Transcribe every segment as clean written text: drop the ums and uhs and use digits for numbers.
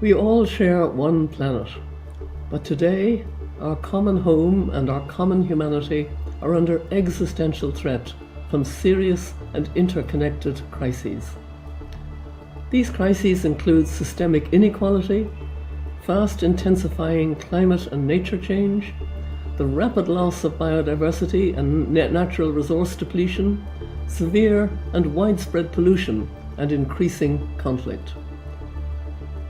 We all share one planet, but today our common home and our common humanity are under existential threat from serious and interconnected crises. These crises include systemic inequality, fast intensifying climate and nature change, the rapid loss of biodiversity and natural resource depletion, severe and widespread pollution, and increasing conflict.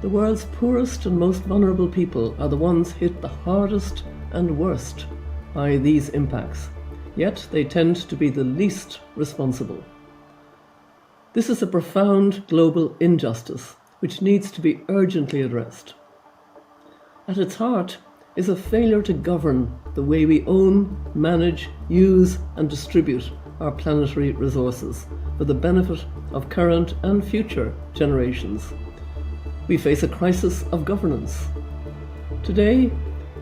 The world's poorest and most vulnerable people are the ones hit the hardest and worst by these impacts, yet they tend to be the least responsible. This is a profound global injustice which needs to be urgently addressed. At its heart is a failure to govern the way we own, manage, use and distribute our planetary resources for the benefit of current and future generations. We face a crisis of governance. Today,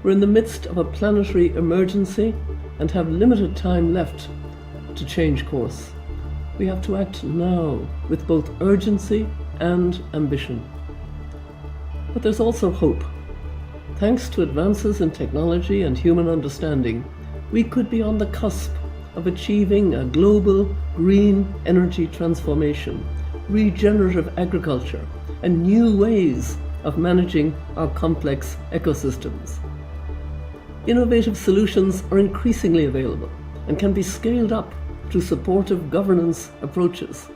we're in the midst of a planetary emergency and have limited time left to change course. We have to act now with both urgency and ambition. But there's also hope. Thanks to advances in technology and human understanding, we could be on the cusp of achieving a global green energy transformation, regenerative agriculture, and new ways of managing our complex ecosystems. Innovative solutions are increasingly available and can be scaled up through supportive governance approaches.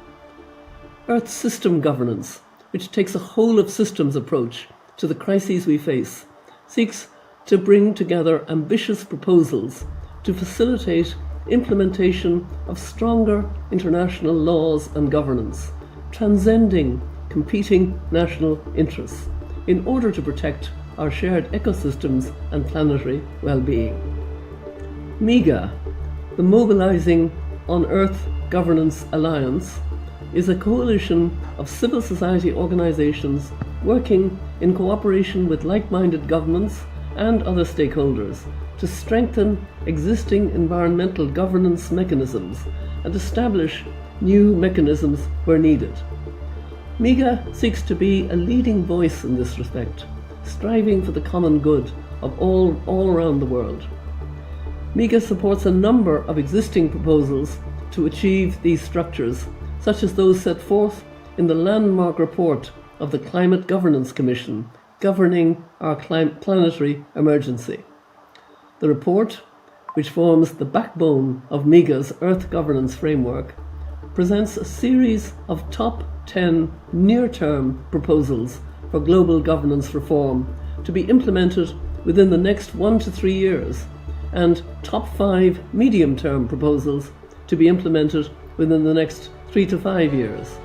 Earth system governance, which takes a whole-of-systems approach to the crises we face, seeks to bring together ambitious proposals to facilitate implementation of stronger international laws and governance, transcending competing national interests in order to protect our shared ecosystems and planetary well-being. MIGA, the Mobilizing on Earth Governance Alliance, is a coalition of civil society organizations working in cooperation with like-minded governments and other stakeholders to strengthen existing environmental governance mechanisms and establish new mechanisms where needed. MIGA seeks to be a leading voice in this respect, striving for the common good of all around the world. MIGA supports a number of existing proposals to achieve these structures, such as those set forth in the landmark report of the Climate Governance Commission governing our planetary emergency. The report, which forms the backbone of MIGA's Earth Governance Framework, presents a series of top 10 near-term proposals for global governance reform to be implemented within the next 1 to 3 years, and top 5 medium-term proposals to be implemented within the next 3 to 5 years.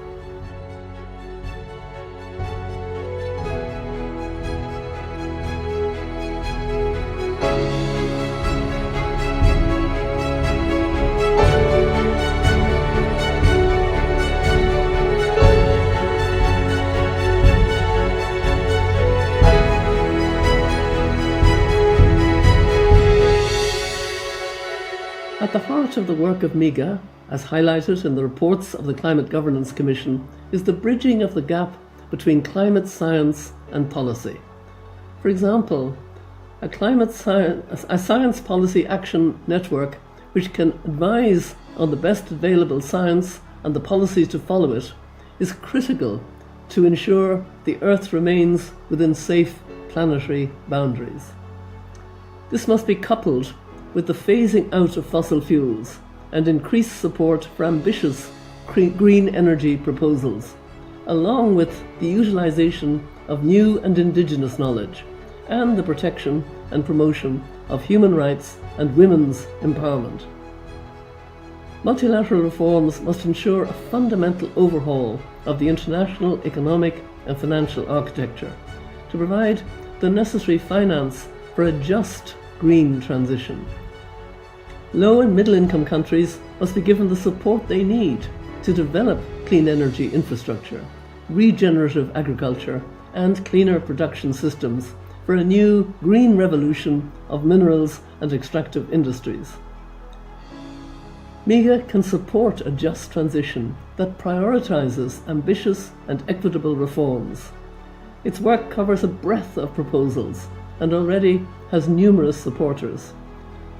At the heart of the work of MIGA, as highlighted in the reports of the Climate Governance Commission, is the bridging of the gap between climate science and policy. For example, a science policy action network which can advise on the best available science and the policies to follow it is critical to ensure the Earth remains within safe planetary boundaries. This must be coupled with the phasing out of fossil fuels and increased support for ambitious green energy proposals, along with the utilization of new and indigenous knowledge and the protection and promotion of human rights and women's empowerment. Multilateral reforms must ensure a fundamental overhaul of the international economic and financial architecture to provide the necessary finance for a just green transition. Low and middle income countries must be given the support they need to develop clean energy infrastructure, regenerative agriculture, and cleaner production systems for a new green revolution of minerals and extractive industries. MIGA can support a just transition that prioritizes ambitious and equitable reforms. Its work covers a breadth of proposals and already has numerous supporters.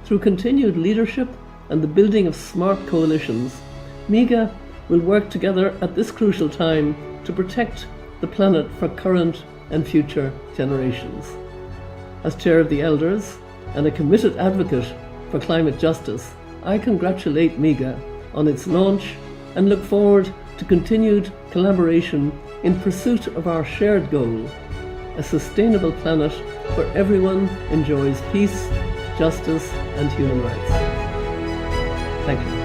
Through continued leadership and the building of smart coalitions, MIGA will work together at this crucial time to protect the planet for current and future generations. As chair of the elders and a committed advocate for climate justice, I congratulate MIGA on its launch and look forward to continued collaboration in pursuit of our shared goal, a sustainable planet where everyone enjoys peace, justice, and human rights. Thank you.